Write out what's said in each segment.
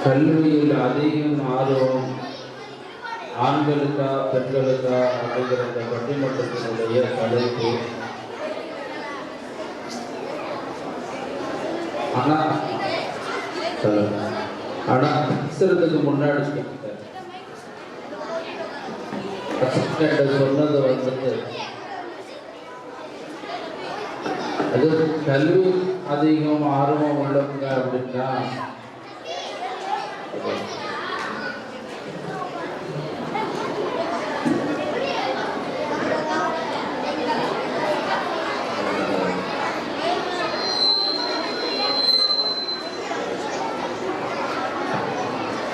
கல்வியில் அதிகம் ஆர்வம் ஆண்களுக்கா பெண்களுக்கா அப்படிங்கிற இந்த பட்டிமன்றத்தினுடைய தலைப்பு. ஆனா பேசுறதுக்கு முன்னாடி சொன்னது வந்துட்டு அது கல்வி அதிகம் ஆர்வம் உள்ளவங்க அப்படின்னா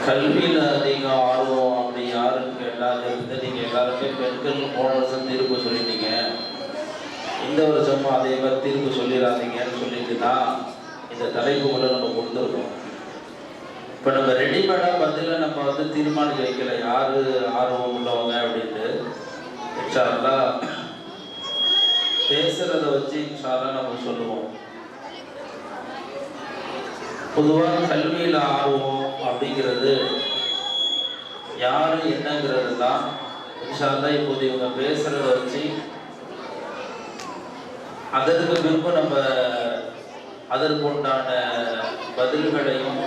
கல்வியில் அதிக ஆர்வம் அப்படி யாருக்கு எல்லாரும் இருந்து நீங்கள் எல்லாருமே பெண்கள் போன வருஷம் தீர்ப்பு சொல்லிட்டீங்க, இந்த வருஷமும் அதே மாதிரி தீர்ப்பு சொல்லிடாதீங்கன்னு சொல்லிட்டு தான் இந்த தலைப்புகளை நம்ம கொடுத்துருக்கோம். இப்போ நம்ம ரெடிமேடாக பதில நம்ம வந்து தீர்மானிக்க வைக்கல யார் ஆர்வம் உள்ளவங்க அப்படின்ட்டு. இன்ஷால்லா பேசுகிறத வச்சு இன்ஷால்லா நம்ம சொல்லுவோம். பொதுவாக கல்வியில் ஆர்வம் அப்படிங்கிறது யார் என்னங்கிறது தான் இன்ஷால்லா இப்போது இவங்க பேசுகிறத வச்சு அதற்கு பின்பு நம்ம அதற்குண்டான பதில்களையும்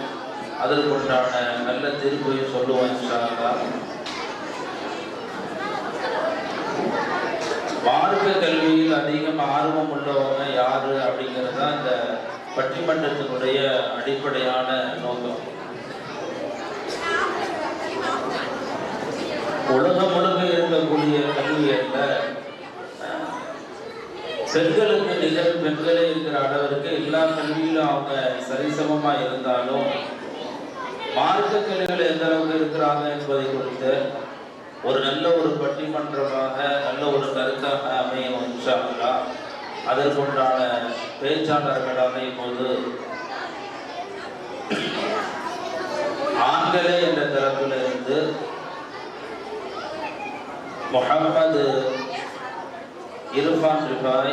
அதற்குண்டான நல்ல தீர்ப்பையும் சொல்லுவோம் இன்ஷால்லா. மார்க்க கல்வியில் அதிகம் ஆர்வம் உள்ளவங்க யாரு அப்படிங்கிறது தான் இந்த பட்டிமன்றத்தினுடைய அடிப்படையான நோக்கம். உலகம் முழுக்க இருக்கக்கூடிய கல்வியில பெண்களுக்கு நிகழ் பெண்களே இருக்கிற அளவிற்கு எல்லா கல்வியிலும் அவங்க சரிசமமா இருந்தாலும் மார்க்க கல்விகள் எந்த அளவுக்கு இருக்கிறாங்க என்பதை குறித்து ஒரு நல்ல ஒரு பட்டிமன்றமாக நல்ல ஒரு கருத்தாக அமையும் இன்ஷா அல்லாஹ். அதற்குண்டான பேச்சாளர்களாக இப்போது ஆண்களே என்ற தரப்பிலிருந்து முஹம்மது இர்ஃபான் ரிஃபாய்,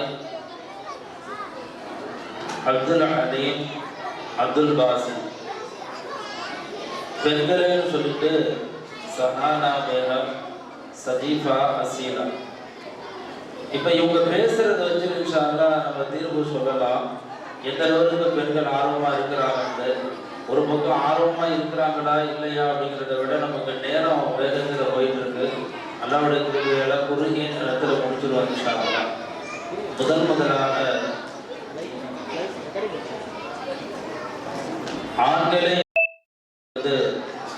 அப்துல் அலீம், அப்துல் பாசிம், பெண்களேன்னு சொல்லிட்டு சஹானா மேகம், சதீஃபா, அசீலா. இப்போ இவங்க பேசுறத வச்சு இன்ஷா அல்லாஹ் நம்ம தீர்வு சொல்லலாம் எந்த அளவுக்கு பெண்கள் ஆர்வமா இருக்கிறாங்கன்னு. ஒரு பக்கம் ஆர்வமா இருக்கிறாங்களா இல்லையா அப்படிங்கிறத விட நமக்கு நேரம் வேகத்தில் போயிட்டு இருக்கு. அல்லாவுடைய கிருபையால குறுகிய நேரத்தில் முடிச்சிருவாங்க இன்ஷா அல்லாஹ். முதலாக ஆண்களே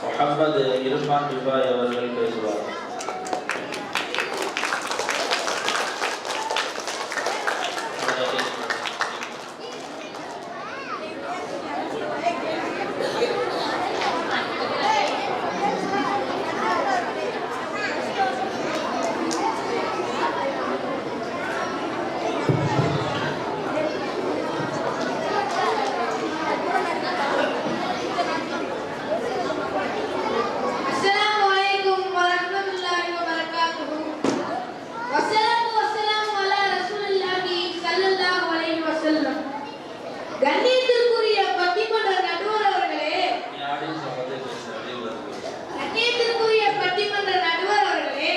முஹம்மது இர்ஃபான் ரிஃபாய் அவர்கள் பேசுவார். கண்ணியத்திற்குரிய பட்டிமன்ற நடுவர் அவர்களே, கண்ணியத்திற்குரிய பட்டிமன்ற நடுவர் அவர்களே,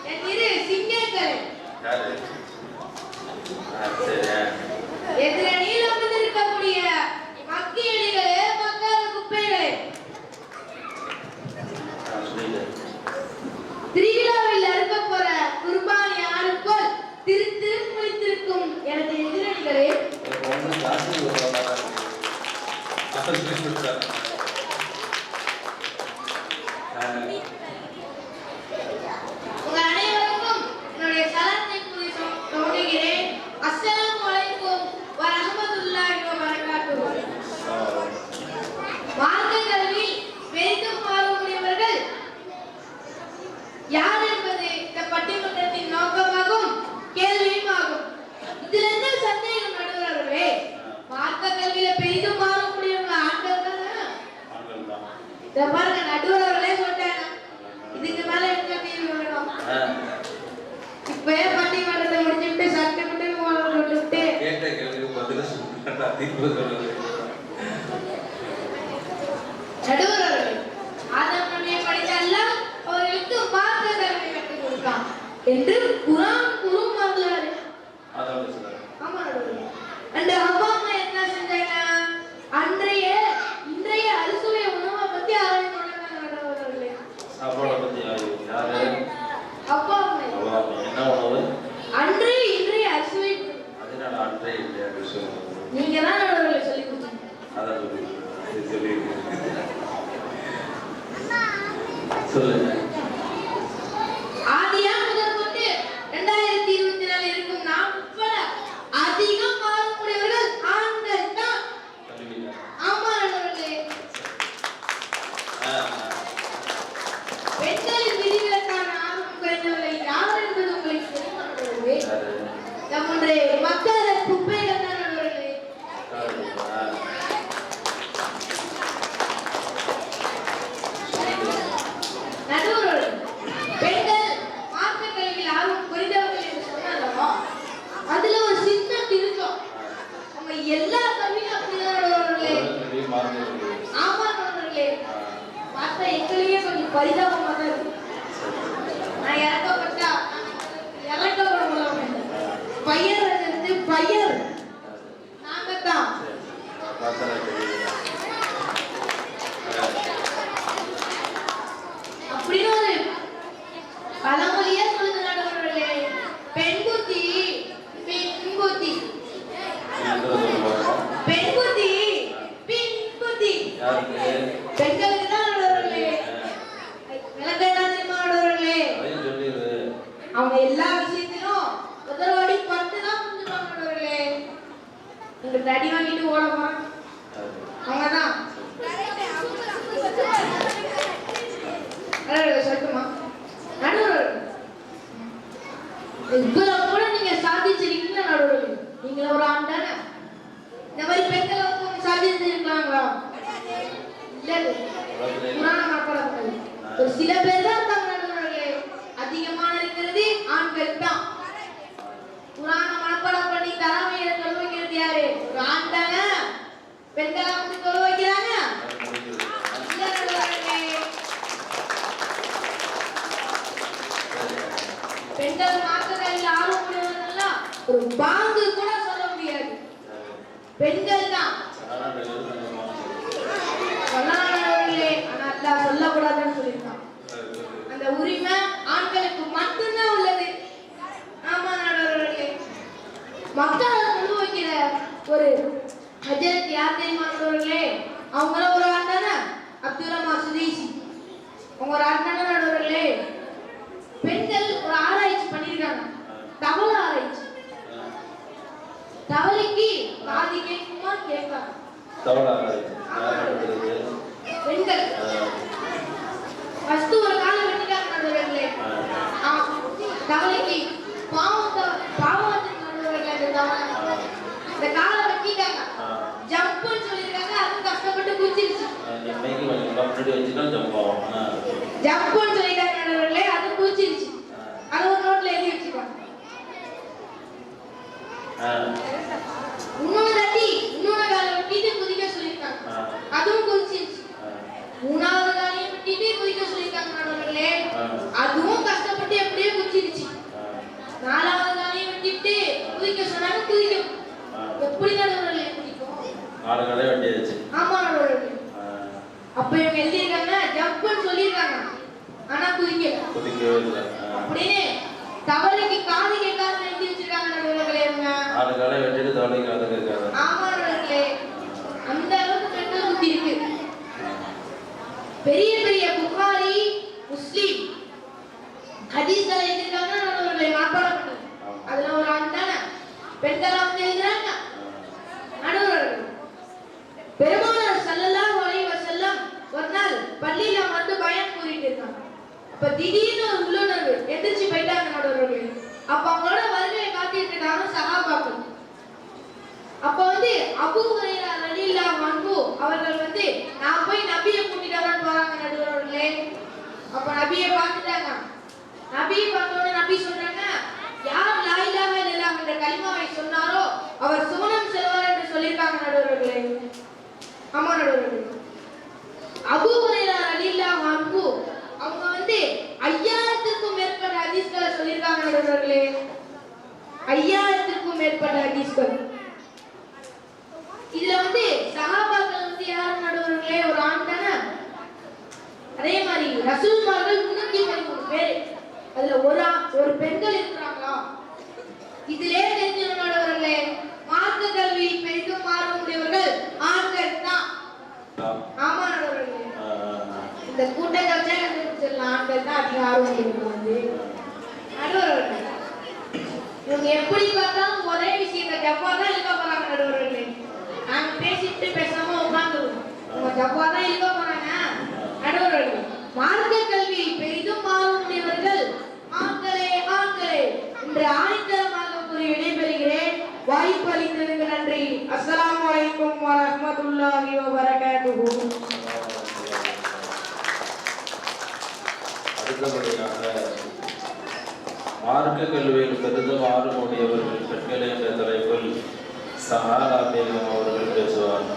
என் இரு சிங்கங்கள் எதிரணியில் அமர்ந்திருக்கக்கூடிய மக்கியடிகளே, மக்காத குப்பைகளே, திருவிழாவில் அறுக்க போற குர்பானி ஆடுக்குள் திரு முடித்திருக்கும் எனது எதிரணிகளே, உங்க அனைவருக்கும் என்னுடைய சலாத்தை கூறி தொடங்குகிறேன். அஸ்ஸலாமு அலைக்கும் வரஹ்மத்துல்லாஹி வபரகாத்துஹு. மார்க்க கல்வி பெரிதும் ஆர்வமுடையவர்கள் யார் என்பது இந்த பட்டிமன்றத்தின் நோக்கமாகும் கேள்வியும் ஆகும். இதுல என்ன சந்தேகம் நடுவர்களே? மார்க்க கல்வியில பெரிதும் ஆர்வமுடையவங்க ஆண்கள் தான். இத பாருங்க, நடுவர்களே சொல்லிட்டாங்க. இதுக்கு மேல என்ன தீர்வு வேணும்? இப்பயே பட்டிமன்றத்தை முடிச்சுட்டு சட்டை மட்டும் போட்டுட்டு கேட்ட கேள்விக்கு பதில் சொல்லுங்க, தீர்வு சொல்லுங்க. நடுவர் என்று குர்ஆன் கூறுமாறுகிறார். அதான் சொல்றாரு. ஆமா நடுவர்களே. அந்த அப்பா அம்மா என்ன செஞ்சாங்க? இன்றைய அறுசுவை உணவை பத்தி ஆராய்ச்சி பண்ணாங்க நடுவர்களே. சாப்பாடை பத்தி யாரு? அப்பா அம்மா. என்ன உணவு? இன்றைய அறுசுவை. அதனால அன்றைய இன்றைய அறுசுவை. நீங்க தான் நடுவர்களே சொல்லி கொடுத்தீங்க. அதான் சொல்லி சொல்லுங்க. ஆதியா முதல் கொண்டு 2024 இருக்கும் நாம் உட்பட அதிகம் மாறக்கூடியவர்கள் ஆண்கள் தான். ஆமா நடுவர்களே. பெண்களின் விதிவிலக்கான ஆர்வம் குறைந்தவர்களை யார் என்பது உங்களுக்கு தெரியுமா நடுவர்களே? நம்முடைய மக்கள் குப்பைகள் தான் நடுவர்களே. நடுவர்களே, பெண்கள் மார்க்க கல்வியில் ஆர்வம் குறைந்தவர்கள் என்று சொன்னாலும் அதுல ஒரு சின்ன திருத்தம். நம்ம எல்லா கல்வியும் அப்படிதான் நடுவர்களே. ஆமா நடுவர்களே. பார்த்தா எங்களையே கொஞ்சம் பரிதாபமா தான் இருக்கு. நான் இறக்கப்பட்டா இறக்கப்பட முடியும். பையர் இருந்து பையர் நாங்க தான். அப்படின்னு ஒரு பழமொழியே சொல்லுது நடுவர்களே. பெண் புத்தி பின் புத்தி, பெண் புத்தி பின் புத்தி. பெண்களுக்கு தான் நடுவர்களே. எனக்கு என்ன தெரியுமா நடுவர்களே? அவங்க எல்லா விஷயத்திலும் முதல்வாடி பட்டு தான் புரிஞ்சுப்பாங்க நடுவர்களே. உங்க தடி வாங்கிட்டு ஓட போறாங்க அவங்கதான். சொல்லட்டுமா நடுவர்கள்? இவ்வளவு கூட நீங்க சாதிச்சிருக்கீங்க நடுவர்கள். நீங்க ஒரு ஆண் தானே. இந்த மாதிரி பெண்களை வந்து சாதிச்சிருக்கலாங்களா? இல்ல. குர்ஆன் மனப்பாடம் ஒரு சில பேர் தான் இருக்காங்க நடுவர்களே. அதிகமான இருக்கிறது ஆண்கள் தான். குர்ஆனை மனப்பாடம் பண்ணி தராமையை சொல்ல வைக்கிறது யாரு? ஒரு ஆண் தானே. பெண்களை வந்து சொல்ல வைக்கிறாங்க. இல்ல நடுவர்களே. பெண்கள் மார்க்கத்தில் ஆர்வம் உள்ளவர்கள்லாம் ஒரு பாங்கு கூட சொல்ல முடியாது. பெண்கள் தான் சொன்னாங்களே. ஆனா அல்லாஹ் சொல்லக்கூடாதுன்னு சொல்லியிருக்கான். அந்த உரிமை ஆண்களுக்கு மட்டும்தான் உள்ளது. ஆமா நடுவர்களே. மக்களை கொண்டு வைக்கிற ஒரு ஹஜரத் யார் தெரியுமா நடுவர்களே? அவங்கள ஒரு ஆண் தானே. அப்துல் ரஹ்மான் சுதீசி அவங்க ஒரு ஆண் தானே நடுவர்களே. பெண்கள் ஒரு ஆராய்ச்சி பண்ணிருக்காங்க. தவளை ஆராய்ச்சி. தவளைக்கு காது கேட்குமா கேட்காது? பெண்கள் ஃபர்ஸ்ட் ஒரு காலை வெட்டிட்டாங்க நடுவர்களே. தவளைக்கு பாவத்துக்கு நடுவர்களே. இந்த காலை வெட்டிட்டாங்க. ஜம்ப்னு சொல்லிருக்காங்க. அது கஷ்டப்பட்டு குதிச்சிருச்சு. ஜம்ப்னு சொல்லிட்டாங்க நடுவர்களே. அது குதிச்சிருச்சு. அது ஒரு நோட்ல எழுதி வச்சுட்டாங்க. இன்னொரு காலை வெட்டிட்டு குதிக்க சொல்லிருக்காங்க. அதுவும் குதிச்சிருச்சு. மூணாவது காலையை வெட்டிட்டு குதிக்க சொல்லிருக்காங்க நடுவர்களே. அதுவும் கஷ்டப்பட்டு எப்படியே குதிச்சிருச்சு. நாலாவது காலையை வெட்டிட்டு குதிக்க சொன்னாங்க. குதிக்கும். எப்படி நடுவர்களே குதிக்கும்? நாலு காலை வெட்டியாச்சு. ஆமா நடுவர்களே. அப்ப இவங்க எழுதிருக்காங்க ஜம்ப்னு சொல்லிருக்காங்க. ஆனா குதிக்கவே இல்லை. அப்படின்னு தவளைக்கு காது கேட்காதுன்னு எழுதி வச்சிருக்காங்க நடுவர்களே. நாலு காலை வெட்டிட்டு தவளைக்கு காது கேட்காது. ஆமா நடுவர்களே. அந்த அளவுக்கு பெண்கள் புத்தி இருக்கு. பெரிய பெரிய புகாரி முஸ்லிம் ஹதீஸ்களை எழுதிருக்காங்க நடுவர்களே. மனப்பாடம் பண்ணி அதுல ஒரு ஆண் தானே. பெண்கள் வந்து எழுதுறாங்க நடுவர்களே. பெருமானார் ஸல்லல்லாஹு அலைஹி வஸல்லம் ஒரு நாள் பள்ளியில வந்து பயான் கூறிட்டு இருக்காங்க. அப்ப திடீர்னு ஒரு உள்ளுணர்வு எந்திரிச்சு போயிட்டாங்க நடுவர்களே. அப்ப அவங்களோட வருகையை காத்திட்டு இருக்காங்க சஹாபாக்கள். அப்ப வந்து அபூ ஹுரைரா ரலியல்லாஹு அன்ஹு அவர்கள் வந்து நான் போய் நபியை கூட்டிட்டு வரேன்னு போறாங்க நடுவர்களே. அப்ப நபியை பார்த்துட்டாங்க. நபியை பார்த்தோன்னே நபி சொல்றாங்க, யார் லா இலாஹா இல்லல்லாஹ் என்ற கலிமாவை சொன்னாரோ அவர் சுவனம் செல்வார் என்று சொல்லியிருக்காங்க நடுவர்களே. ஆமா நடுவர்களே. அபூ ஹுரைரா ரலியல்லாஹு அன்ஹு அவங்க வந்து 5000க்கும் மேற்பட்ட ஹதீஸ்களை சொல்லியிருக்காங்க நடுவர்களே 5000க்கும் மேற்பட்ட ஹதீஸ்கள். இதுல சஹாபாக்கள் யார் நடுவர்களே? ஒரு ஆண் தானே. அதே மாதிரி ரசூல்மார்கள் 313 பேர். அதுல ஒரு பெண்கள் இருக்கிறாங்களா? இதிலே தெரிஞ்சிடும் நடுவர்களே, மார்க்க கல்வி பெரிதும் மாறக்கூடியவர்கள் ஆண்கள் தான். ஆமா நடுவர்களே, இந்த கூட்டத்தை கண்டுபிடிச்சிடலாம். ஆண்கள் தான் அதிக ஆர்வம் இருக்கிறது நடுவர்களே. இவங்க எப்படி பார்த்தாலும் ஒரே விஷயத்தை ஜப்பா தான் இருக்க போறாங்க நடுவர்களே. நாங்க பேசிட்டு பேசாம உட்காந்துருவோம், உங்க ஜப்பா தான் இருக்க போறாங்க நடுவர்களே. மார்க்க கல்வி பெரிதும் மாறக்கூடியவர்கள் ஆண்களே ஆண்களே என்று ஆணித்தரமாக கூறி விடைபெறுகிறேன். வாய்ப்பு அளித்ததற்கு நன்றி. அஸ்ஸலாமு அலைக்கும் வரஹ்மத்துல்லாஹி வபரகாத்துஹு. அடுத்தபடியாக மார்க்க கல்வியில் பெரிதும் ஆர்வமுடையவர்கள் பெண்கள் என்ற தலைப்பில் சஹாரா பேகம் அவர்கள் பேசுவார்.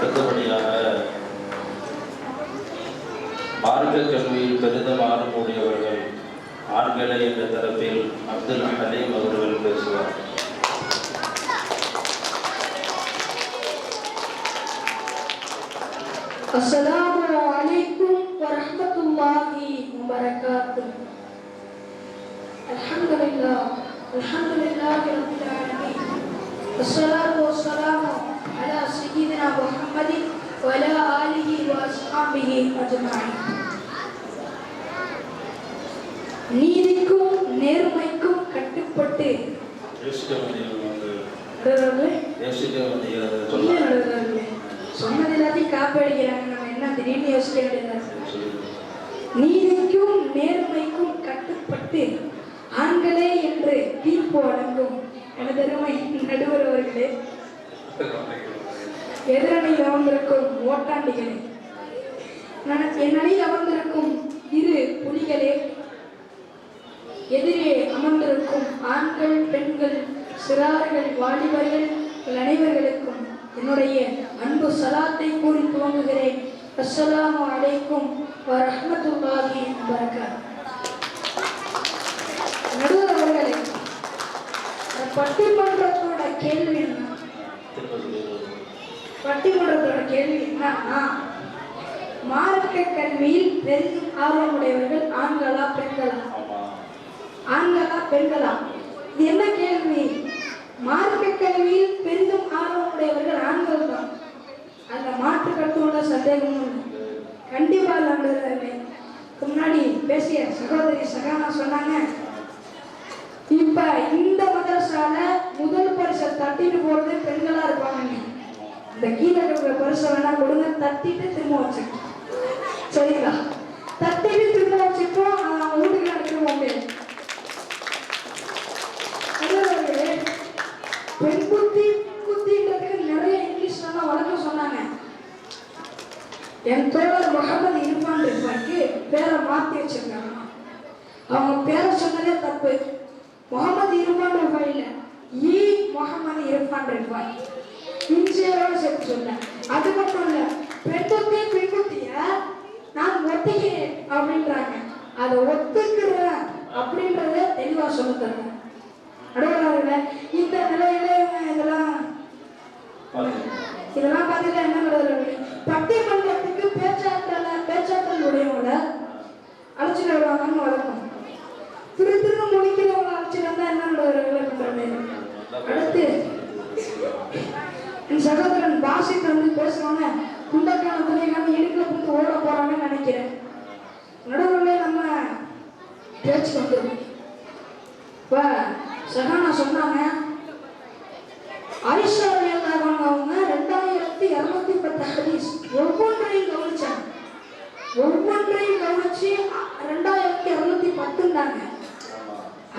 அடுத்தபடியாக மார்க்க கல்வியில் பெரிதும் ஆர்வமுடையவர்கள் ஆண்களை என்ற தரப்பில் அப்துல் ஹலீம் அவர்கள் பேசுவார். அஸ்ஸலாமு அலைக்கும் வரஹ்மத்துல்லாஹி வபரகாத்துஹு. அல்ஹம்துலில்லாஹி ரப்பில் ஆலமீன். வஸ்ஸலாத்து வஸ்ஸலாமு அலா சய்யிதினா முஹம்மதின் வ அலா ஆலிஹி வ அஸ்ஹாபிஹி அஜ்மஈன். நீதிக்கும் நேர்மைக்கும் கட்டுப்பட்டு சொன்னது எல்லாத்தையும் காப்பி அடிக்கிறாங்க. நம்ம என்ன திடீர்னு யோசிக்க வேண்டியதா? நீதிக்கும் நேர்மைக்கும் கட்டுப்பட்டு ஆண்களே என்று தீர்ப்பு வழங்கும் எனதருமை நடுவர் அவர்களே, எதிரணியில் அமர்ந்திருக்கும் ஓட்டாண்டிகளே, என் அணியில் அமர்ந்திருக்கும் இரு புலிகளே, எதிரே அமர்ந்திருக்கும் ஆண்கள், பெண்கள், சிறார்கள், வாலிபர்கள் அனைவர்களுக்கும் என்னுடைய அன்பு சலாத்தை கூறி துவங்குகிறேன். அஸ்ஸலாமு அலைக்கும் வரஹ்மத்துல்லாஹி வபரகாத்துஹு. நடுவர் அவர்களே, பட்டிமன்றத்தோட கேள்வி என்னன்னா, மார்க்க கல்வியில் பெரிதும் ஆர்வமுடையவர்கள் ஆண்களா பெண்களா? ஆண்களா பெண்களா? இது என்ன கேள்வி? மார்க்க கல்வியில் பெரிதும் ஆர்வமுடையவர்கள் ஆண்கள் தான். அந்த மாற்று கருத்து உள்ள சந்தேகமும் கண்டிப்பா இல்லை. முன்னாடி பேசிய சகோதரி சகானா சொன்னாங்க, இப்ப இந்த மதரசால முதல் பரிசை தட்டிட்டு போறது பெண்களா இருப்பாங்க. இந்த கீழே இருக்கிற பரிசை வேணா கொடுங்க, தட்டிட்டு திரும்ப வச்சுக்கோ. சரிங்களா? தட்டிட்டு திரும்ப வச்சுப்போம். அவங்க வீட்டுக்கு நடத்துவோம். பெண் புத்தி புத்தின்றதுக்கு நிறைய இங்கிலீஷ்ல வழக்கம் சொன்னாங்க. என் தோழர் முகமது இர்ஃபான் ரிஃபாய்க்கு பேரை மாற்றி வச்சிருக்காங்க. அவங்க பேரை சொன்னதே தப்பு. முகமது இர்ஃபான் ரிஃபாய் இல்ல, முகமது இர்ஃபான் ரிஃபாய் இன்சியரோட சேர்த்து சொன்னேன். அது மட்டும் இல்ல, பெண் புத்திய நான் ஒத்துக்கிறேன் அப்படின்றாங்க. அதை ஒத்துக்கிறேன் அப்படின்றத தெளிவா சொல்ல தருவேன். அடுவர்கள இந்த நிலையில இதெல்லாம் பார்த்துட்டு என்ன நடவடிக்கை? பட்டிமன்றத்துக்கு பேச்சாற்றல் உடையவங்கள அழைச்சிட்டு வருவாங்கன்னு வழக்கம். திரு முடிக்கிறவங்களை அழைச்சிட்டு வந்தா என்ன நடவடிக்கை பண்றது? அடுத்து என் சகோதரன் பாசித் வந்து பேசுவாங்க, குண்டக்கான துணைக்கான இடுக்கல புந்து ஓட போறாங்கன்னு நினைக்கிறேன். நடுவுல நம்ம பேச்சு வந்துடும். இப்ப சகானா சொன்னாங்க, ஆயிஷா ரலியல்லாஹு அவங்க 2210 ஹதீஸ் ஒவ்வொன்றையும் கவனிச்சாங்க. ஒவ்வொன்றையும் கவனிச்சு 2210ண்டாங்க.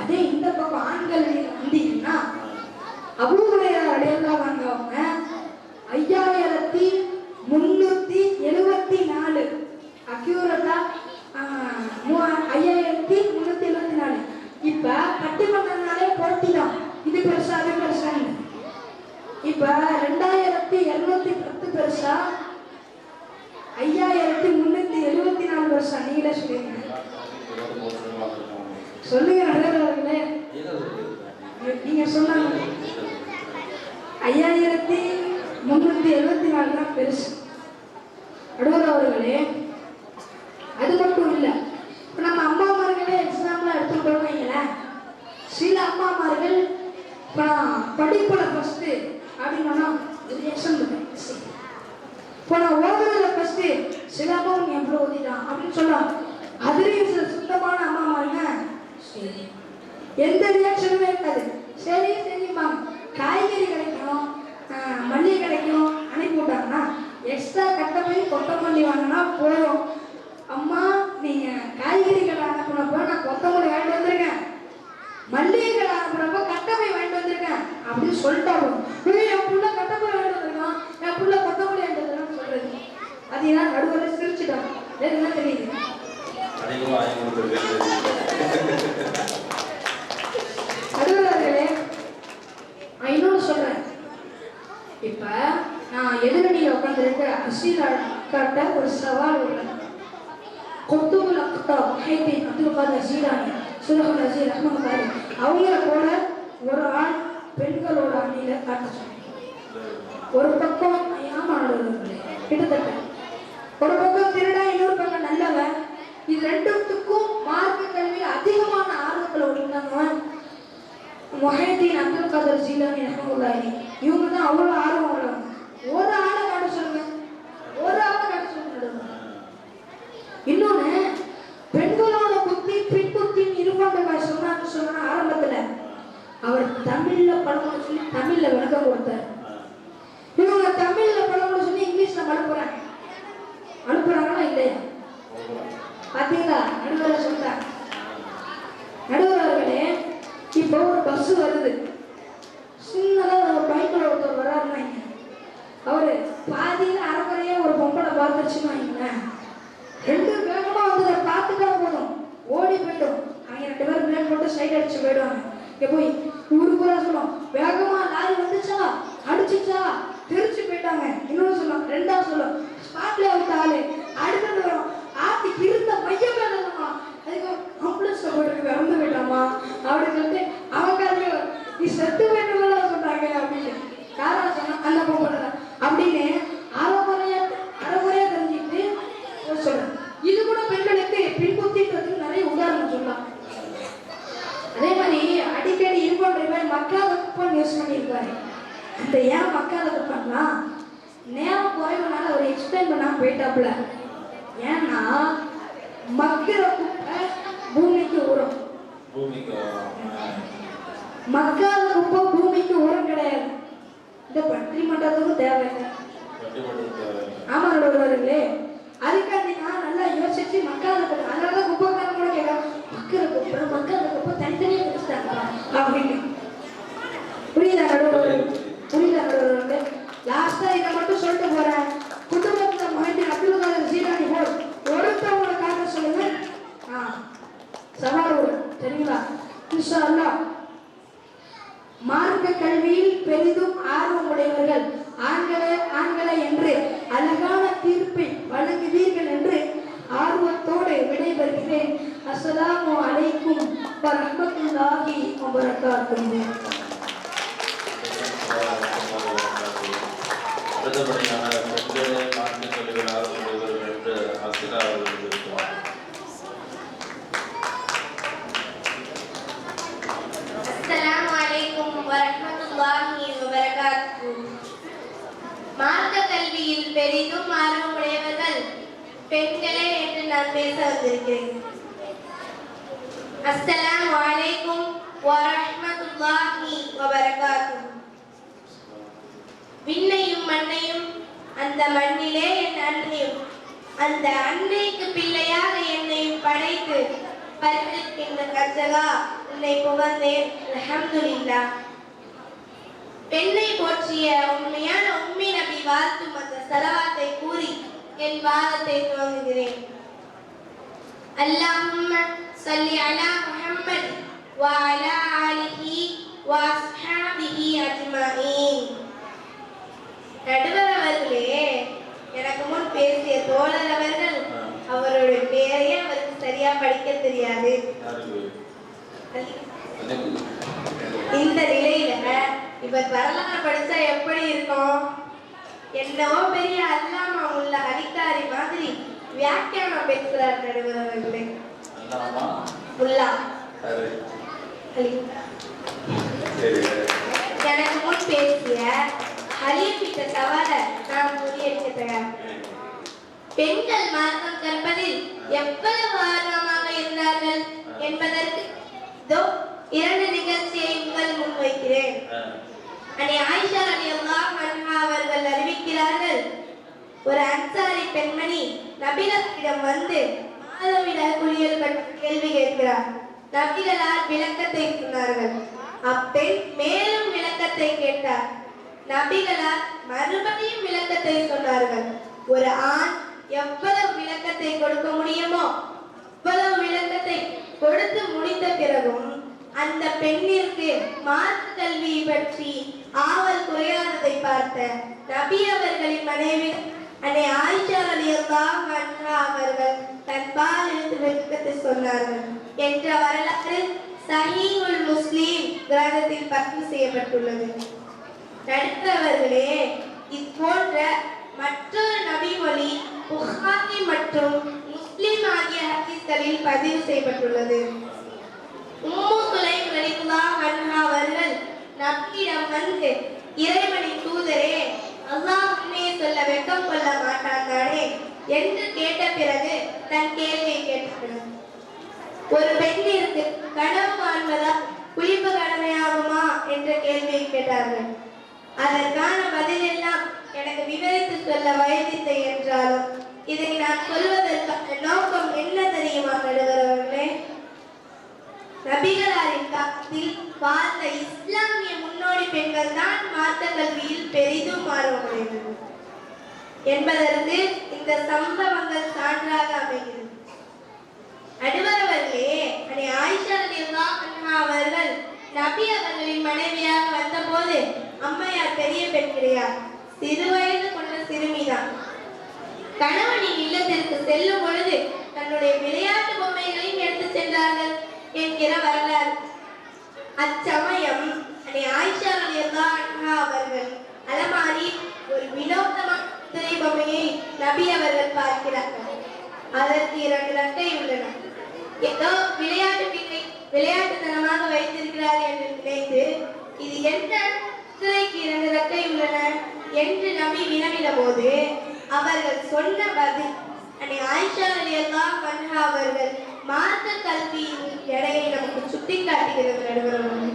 அதே இந்த பக்கம் ஆண்கள் வந்தீங்கன்னா அபூ ஹுரைரா ரலியல்லாஹு அவங்க 5374 அக்யூரட்டா 5374. இப்ப பட்டிமன்றனாலே போட்டி தான், இது பெருசா அது பெருசான்னு. இப்ப 2210 பெருசா, 5374 பெருசா? நீங்களே சொல்லுங்க. சொல்லுங்க நடுவர்களே, நீங்க சொன்னாங்க 5374 தான் பெருசு. நடுவர் அவர்களே, அது மட்டும் இல்ல, இப்ப நம்ம அம்மாமார்களே எக்ஸாம்பிளா எடுத்துக்கிட்டோம்னு வைங்களேன். சில அம்மாமார்கள் படிப்புல ஃபர்ஸ்ட் அப்படின்னா இப்போ நான் ஓதுறதுல ஃபர்ஸ்ட், சில அம்மா நீ எவ்வளவு ஓதிட்டான் அப்படின்னு சொல்லலாம். அதுலயும் சில சுத்தமான அம்மாமாருங்க எந்த ரியாக்ஷனுமே இருக்காது. சரி சரிம்பாங்க. காய்கறி கிடைக்கும், மல்லிகை கிடைக்கும் அனுப்பி விட்டாங்கன்னா எக்ஸ்ட்ரா கட்டப்பை கொத்தமல்லி வாங்கினா போதும். அம்மா நீங்க காய்கறி கடை அனுப்புனப்போ நான் கொத்தமல்லி வாங்கிட்டு வந்திருக்கேன், மல்லிகை கடை அனுப்புறப்போ கட்டப்பை வாங்கிட்டு வந்திருக்கேன் அப்படின்னு சொல்லிட்டாலும், என் புள்ள கட்டப்பை வாங்கிட்டு வந்திருக்கான், என் புள்ள கொத்தமல்லி வாங்கிட்டு வந்திருக்கான்னு சொல்றது. அது ஏன் நடுவில் சிரிச்சுட்டாங்க. என்ன தெரியுது? நடுவர்களே, நான் இன்னொன்று சொல்றேன். இப்ப நான் எதிரணியில் உட்காந்து இருக்க அசீரா காட்ட ஒரு சவால் உள்ளது. குத்துபுல் அக்தாப் முஹைதீன் அப்துல் காதர் ஜீலானி சுலஹ் நசீர் ரஹ்மத்துல்லாஹி அவங்கள போல ஒரு ஆள் பெண்களோட அணியில காட்ட சொன்னாங்க. ஒரு பக்கம் ஏமாறுவர்களே கிட்டத்தட்ட ஒரு பக்கம் திருடா, இன்னொரு பக்கம் நல்லவன். இது ரெண்டுத்துக்கும் மார்க்க கல்வியில் அதிகமான ஆர்வத்தில் உள்ளவன் முஹைதீன் அப்துல் காதர் ஜீலானி ரஹ்மத்துல்லாஹி. இவங்க தான் அவ்வளோ ஆர்வம் உள்ளவங்க. ஒரு ஆளை காட்ட சொல்லுங்க, ஒரு ஆளை காட்ட சொல்லுங்க. இன்னொன்னு பெண்களோட புத்தி பெண் புத்தின்னு இருப்பாங்க சொன்னா ஆரம்பத்துல அவர் தமிழ்ல பழமொழி சொல்லி தமிழ்ல விளக்கம் கொடுத்தார். இவங்க தமிழ்ல பழமொழி சொல்லி இங்கிலீஷ்ல அனுப்புறாங்களா இல்லையா? பாத்தீங்களா? நடுவர் சொல்றாங்க. நடுவர் அவர்களே, இப்போ ஒரு பஸ் வருது, சின்னதா ஒரு பைக்ல ஒருத்தர் வர்றாருன்னா அவரு பாதியில அரைக்குறையா ஒரு பொம்பளை பார்த்துருச்சுன்னு வைங்களேன், ரெண்டு வேகமா வந்து பார்த்துட்டா போதும், ஓடி போயிடும். அவங்க 2 பேரும் பிரேக் போட்டு சைட் அடிச்சு போயிடுவாங்க. போய் ஊருக்குள்ள சொல்லும், வேகமா லாரி வந்துச்சா, அடிச்சுச்சா, தெரிச்சு போயிட்டாங்க. இன்னொன்னு சொல்லும், ரெண்டாவது சொல்லும், ஸ்பாட்ல விட்ட ஆளு அடுத்தது வரும், ஆத்துக்கு இருந்த மையம் வேணுமா, அதுக்கு ஆம்புலன்ஸ்ல போயிட்டு இறந்து போயிட்டாமா அப்படின்னு சொல்லிட்டு அவங்க நீ செத்து போயிட்டு சொல்றாங்க அப்படின்னு காரணம் சொன்னா அந்த பொம்பளை அப்படின்னு அரைக்குறையா தெரிஞ்சுக்கிட்டு சொல்றேன். இது கூட பெண்களுக்கு பின்புத்தின்றதுக்கு நிறைய உதாரணம் சொல்லலாம். அதே மாதிரி அடிக்கடி இருப்பான்ற மாதிரி மக்காத குப்பன் யூஸ் பண்ணியிருப்பாரு. அந்த ஏன் மக்காத குப்பன்னா நேரம் குறைவுனால அவர் எக்ஸ்பிளைன் பண்ணாம போயிட்டாப்புல. ஏன்னா மக்கிற குப்பை பூமிக்கு உரம், மக்காத குப்பை பூமிக்கு உரம் கிடையாது. இந்த பட்டிமன்றத்துக்கும் தேவையில்லை. ஆமா வருவாருங்களே, அதுக்காண்டி நான் நல்லா யோசிச்சு மக்காத குப்பை, அதனாலதான் குப்பைக்காரன் கூட கேட்கலாம், மக்கிற குப்பை மக்காத குப்பை தனித்தனியா பிடிச்சிட்டாங்க அப்படின்னு. புரியுதா நடுவர்? புரியுதா நடுவர்? லாஸ்டா இதை மட்டும் சொல்லிட்டு போறேன். குடும்பத்துல முஹைதீன் அப்துல் காதர் ஜீலானி போல் ஒருத்தவங்களை காட்ட சொல்லுங்க. சவால் சரிங்களா? இன்ஷா அல்லாஹ். மார்க்க கல்வியில் பெரிதும் ஆர்வம் உடையவர்கள் ஆண்களே என்று அழகான தீர்ப்பை வழங்குவீர்கள் என்று ஆர்வத்தோடு விடைபெறுகிறேன். அஸ்ஸலாமு அலைக்கும் வரஹ்மத்துல்லாஹி வபரகாத்துஹு. அடுத்தபடியான பெண்களே மார்க்க கல்வியில் ஆர்வமுடையவர்கள் என்று அசிலா அவர்கள் இருக்கிறார். அஸ்ஸலாமு அலைக்கும் வரஹ்மத்துல்லாஹி வபரகாத்துஹு. மார்க்க கல்வியில் பெரிதும் ஆர்வமுடையவர்கள் பெண்களே என்று நான் பேச வந்திருக்கிறேன். அஸ்ஸலாமு அலைக்கும் வரஹ்மத்துல்லாஹி வபரகாத்துஹு. விண்ணையும் மண்ணையும் அந்த மண்ணிலே என் அன்னையும் அந்த அன்னைக்கு பிள்ளையாக என்னையும் படைத்து பரிந்துரைக்கின்ற கர்த்தரா உன்னை புகழ்ந்தேன். அல்ஹம்துலில்லாஹ். பெண்ணை போற்றிய உண்மையான உம்மி நபி வாழ்த்தும் அந்த ஸலவாத்தை கூறி என் வாதத்தை துவங்குகிறேன். அல்லாஹும்ம ஸல்லி அலா முஹம்மத் வ அலா ஆலிஹி வ அஸ்ஹாபிஹி அஜ்மஈன். நடுவர் அவர்களே, எனக்கு முன் பேசிய தோழர் அவர்கள் அவருடைய பேரையே அவருக்கு சரியா படிக்க தெரியாது. இந்த நிலையில இவர் வரலாறு படிச்சா எப்படி இருக்கும்? என்னவோ பெரிய அல்லாமா உள்ள அதிகாரி மாதிரி வியாக்கியானம் பேசுறார் நடுவர் அவர்களே. எனக்கு முன் பேசிய ஹலீஃபிட்ட தவிர நான் முறியடிக்கிறேன். பெண்கள் மார்க்கம் கற்பதில் எவ்வளவு ஆர்வமாக இருந்தார்கள் என்பதற்கு 2 நிகழ்ச்சியை உங்கள் முன் வைக்கிறேன். அன்னை ஆயிஷா ரலியல்லாஹு அன்ஹா அவர்கள் அறிவிக்கிறார்கள், ஒரு அன்சாரி பெண்மணி நபிகளிடம் வந்து மாதவிட குளியல் பற்றி கேள்வி கேட்கிறார். நபிகளார் விளக்கத்தை சொன்னார்கள். அப்பெண் மேலும் விளக்கத்தை கேட்டார். நபிகளார் மறுபடியும் விளக்கத்தை சொன்னார்கள். ஒரு ஆண் எவ்வளவு விளக்கத்தை கொடுக்க முடியுமோ அவ்வளவு விளக்கத்தை கொடுத்து முடித்த பிறகும் அந்த பெண்ணிற்கு மார்க்க கல்வி பற்றி ஆவல் குறையாததை பார்த்த நபி அவர்களின் மனைவி ரலியல்லாஹு அன்ஹா அவர்கள் தன்பாலிருந்து வெட்கத்தை சொன்னார்கள் என்ற வரலாறு சஹீஹுல் முஸ்லிம் கிரந்தத்தில் பதிவு செய்யப்பட்டுள்ளது. நடுத்தவர்களே, இதுபோன்ற மற்றொரு நபிமொழி புகாரி மற்றும் முஸ்லிம் ஆகிய ஹதீஸ்களில் பதிவு செய்யப்பட்டுள்ளது. உம்மு சுலைம் ரலியல்லாஹு அன்ஹா அவர்கள் நபியிடம் வந்து, இறைவனின் தூதரே, அல்லாஹ் உண்மையை சொல்ல வெட்கம் கொள்ள மாட்டான் தானே என்று கேட்ட பிறகு தன் கேள்வியை கேட்டார்கள். ஒரு பெண்ணிற்கு கனவு காண்பதா குளிப்பு கடமையாகுமா என்ற கேள்வியை கேட்டார்கள். அதற்கான பதிலெல்லாம் எனக்கு விவரித்து சொல்ல வயதில்லை என்றாலும் இதை நான் சொல்வதற்கான நோக்கம் என்ன தெரியுமா நடுவர்களே? நபிகளாரின் காலத்தில் வாழ்ந்த இஸ்லாமிய முன்னோடி பெண்கள் தான் மார்க்க கல்வியில் பெரிதும் ஆர்வமுடையவர்கள் என்பதற்கு இந்த சம்பவங்கள் சான்றாக அமைகிறது. நடுவர்களே, ஆயிஷா ரலியல்லாஹு அன்ஹா அவர்கள் நபி அவர்களின் மனைவியாக வந்தபோது அம்மையார் பெரிய பெண் கிடையாது, சிறுவயது கொண்ட சிறுமிதான். கணவனின் இல்லத்திற்கு செல்லும் பொழுது தன்னுடைய விளையாட்டு பொம்மைகளையும் எடுத்து சென்றார்கள் என்கிற வரலாறு. அச்சமயம் ஆயிஷா ரலியல்லாஹு அன்ஹா அவர்கள் அலமாரி ஒரு வினோதமான குதிரை பொம்மையை நபி அவர்கள் பார்க்கிறார்கள். அதற்கு 2 ரெக்கை உள்ளன. ஏதோ விளையாட்டுத்தனமாக வைத்திருக்கிறார் என்று நினைத்து, இது என்ன குதிரைக்கு 2 ரெக்கை உள்ளன என்று நபி வினவின போது அவர்கள் சொன்ன பதில் ஆயிஷா ரலியல்லாஹு அன்ஹா அவர்கள் மார்க்க கல்வியின் எடையை நமக்கு சுட்டி காட்டுகிறது. நடுவர்களே,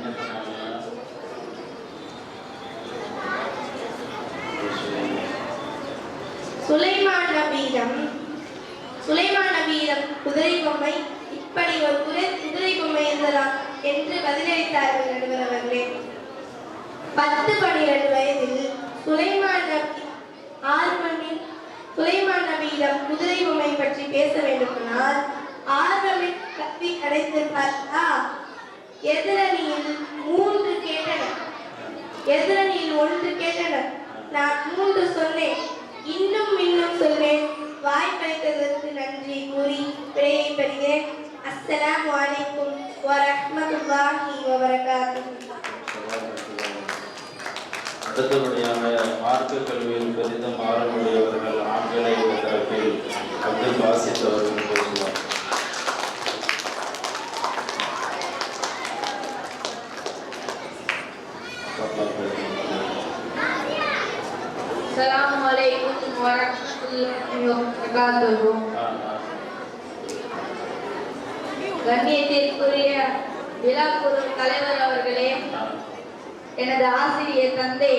சுலைமான் நபியிடம் குதிரை பொம்மை இப்படி ஒரு குதிரை பொம்மை இருந்ததா என்று பதிலளித்தார்கள். நடுவர்களே, 10-12 வயதில் சுலைமான் நபியிடம் குதிரை பொம்மை பற்றி பேச வேண்டுமானால் ஆர்வமின் கல்வி கிடைத்திருப்பார்களா? எதிரணியில் 1 கேட்டனர். நான் 3 சொன்னேன், இன்னும் சொல்வேன். வாய்ப்பளித்ததற்கு நன்றி கூறி விடையை பெறுகிறேன். அஸ்ஸலாமு அலைக்கும் வரஹ்மத்துல்லாஹி வபரகாத்துஹு. அடுத்தபடியாக மார்க்க கல்வியில் பெரிதும் ஆர்வமுடையவர்கள் ஆண்களை தரப்பில் அப்துல் பாசித் அவர்கள் பேசுவார். அஸ்ஸலாமு அலைக்கும் வரஹ்மத்துல்லாஹி வபரகாத்துஹு. கண்ணியத்திற்குரிய விழாக்குழு தலைவர் அவர்களே, எனது ஆசிரியர் தந்தை,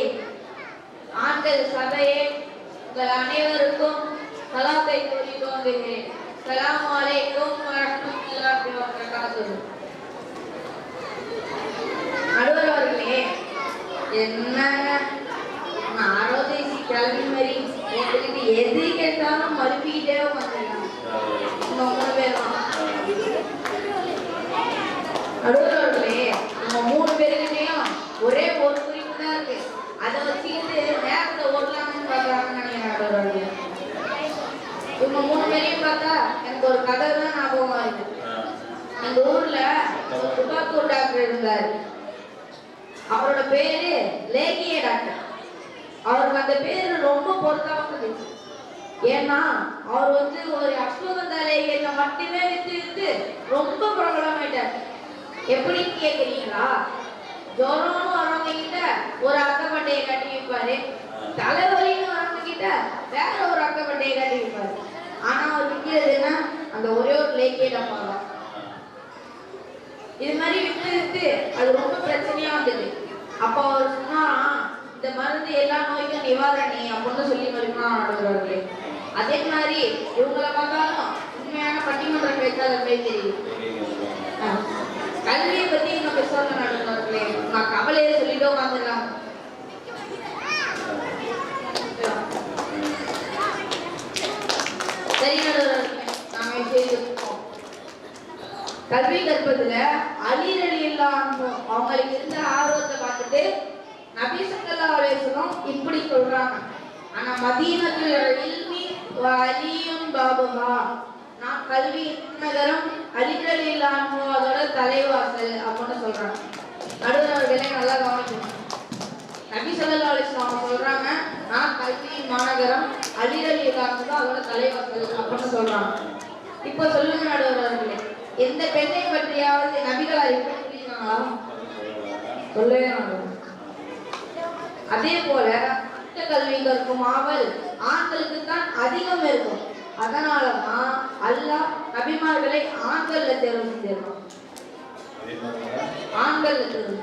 ஆண்கள் சபையே, உங்கள் அனைவருக்கும் சலாத்தை கூறி துவங்குகிறேன். அஸ்ஸலாமு அலைக்கும் வரஹ்மத்துல்லாஹி வபரகாத்துஹு. நடுவர் அவர்களே, என்னங்க ஆரோதேசி கல்வி மாதிரி எங்களுக்கு எது கேட்டாலும் மறுப்பிக்கிட்டே வந்துடலாம். 3 பேரும் நடுவர்களே, நம்ம 3 பேருக்கிட்டையும் ஒரே ஒரு குறிப்பு தான் இருக்கு. அதை வச்சுக்கிட்டு நேரத்தை ஓடலாம்னு பார்க்கறாங்கன்னு நினைக்கிறேன். நடுவர்களே, இவங்க 3 பேரையும் பார்த்தா எனக்கு ஒரு கதை தான் ஞாபகம் வருது. எங்க ஊர்ல துபாக்கூர் டாக்டர் இருந்தாரு. அவரோட பேரு லேகிய டாக்டர். அவருக்கு அந்த பேரு ரொம்ப பொருத்தமானது. ஏன்னா அவர் ஒரு அஸ்வகந்தா லேகியத்தை மட்டுமே வித்து ரொம்ப பிரபலமாயிட்டார். எப்படின்னு கேக்குறீங்களா? ஜோரம்னு வரவங்க கிட்ட ஒரு அக்கப்பட்டையை கட்டி வைப்பாரு, தலைவலின்னு வரவங்க கிட்ட வேற ஒரு அக்கப்பட்டையை கட்டி வைப்பாரு. ஆனா அவர் விற்கிறதுன்னா அந்த ஒரே ஒரு லேகிய டப்பா தான். இது மாதிரி விட்டு அது ரொம்ப பிரச்சனையா வந்தது. அப்போ அவர் சொன்னா, இந்த மருந்து எல்லா நோய்க்கும் நிவாரணி அப்படின்னு சொல்லி மறுக்கலாம் நடுவர்களே. அதே மாதிரி இவங்களை பார்த்தாலும் உண்மையான பட்டிமன்ற பேச்சாளர்களே தெரியும். கல்வியை பத்தி இவங்க பேசுவாங்க நடுவர்களே. நான் கவலையை சொல்லிட்டு உட்காந்துருக்காங்க. சரி நடுவர்களே, நாம செய்திருக்கோம். கல்வி கற்பதுல அலி ரலியல்லாஹு அன்ஹு அவங்களுக்கு இருந்த ஆர்வத்தை பார்த்துட்டு நபி ஸல்லல்லாஹு அலைஹி வஸல்லம் இப்படி சொல்றாங்க. ஆனா மதீனத்துல் இல்மி அலியும் பாபுஹா. நான் கல்வி நகரம் அலிரலில்லாஹு அதோட தலைவாசல் அப்படின்னு சொல்றாங்க. நடுவர் அவர்களே நல்லா கவனிக்கணும். நபி ஸல்லல்லாஹு அலைஹி வஸல்லம் சொல்றாங்க நான் கல்வி மாநகரம் அலிரலில்லாஹு அதோட தலைவாசல் அப்படின்னு சொல்றாங்க. இப்போ சொல்லுங்க நடுவர் அவர்களே, எந்த பெண்ணை பற்றியாவது நபிகள் அறிவிச்சிருக்காங்களா? சொல்லவே மாட்டாங்க. அதே போல கல்வி கற்கும் ஆவல் ஆண்களுக்கு தான் அதிகம் இருக்கும். அதனாலதான் அல்லாஹ் நபிமார்களை ஆண்கள்ல தேர்வு செய்திருக்கான். ஆண்கள்ல தேர்வு